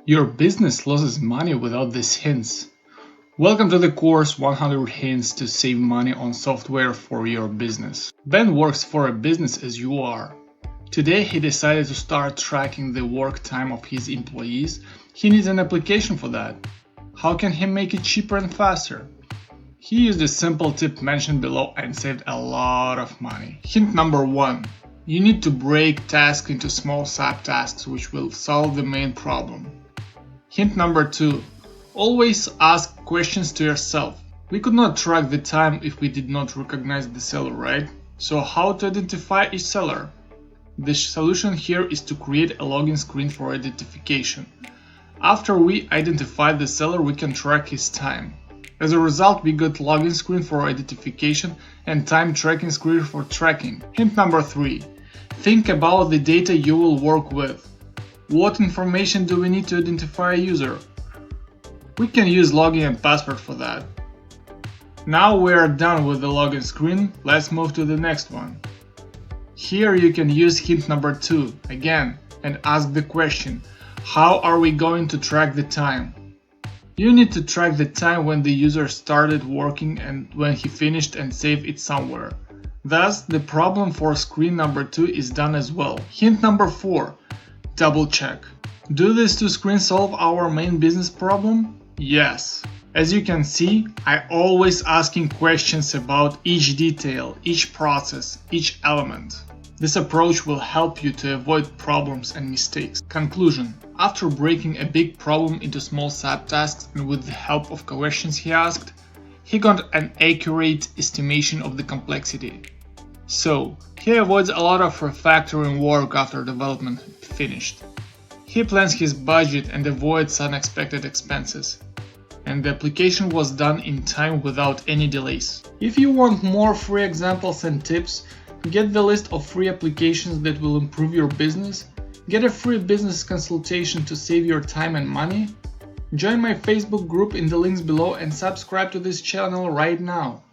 Your business loses money without these hints. Welcome to the course 100 Hints to Save Money on Software for Your Business. Ben works for a business as you are. Today he decided to start tracking the work time of his employees. He needs an application for that. How can he make it cheaper and faster? He used a simple tip mentioned below and saved a lot of money. Hint number 1. You need to break tasks into small subtasks which will solve the main problem. Hint number 2. Always ask questions to yourself. We could not track the time if we did not recognize the seller, right? So how to identify each seller? The solution here is to create a login screen for identification. After we identify the seller, we can track his time. As a result, we got login screen for identification and time tracking screen for tracking. Hint number 3. Think about the data you will work with. What information do we need to identify a user? We can use login and password for that. Now we are done with the login screen, let's move to the next one. Here you can use hint number 2 again and ask the question, how are we going to track the time? You need to track the time when the user started working and when he finished and save it somewhere. Thus, the problem for screen number 2 is done as well. Hint number 4. Double check. Do these two screens solve our main business problem? Yes. As you can see, I always asking questions about each detail, each process, each element. This approach will help you to avoid problems and mistakes. Conclusion. After breaking a big problem into small subtasks and with the help of questions he asked, he got an accurate estimation of the complexity. So, he avoids a lot of refactoring work after development finished. He plans his budget and avoids unexpected expenses. And the application was done in time without any delays. If you want more free examples and tips, get the list of free applications that will improve your business, get a free business consultation to save your time and money, join my Facebook group in the links below and subscribe to this channel right now.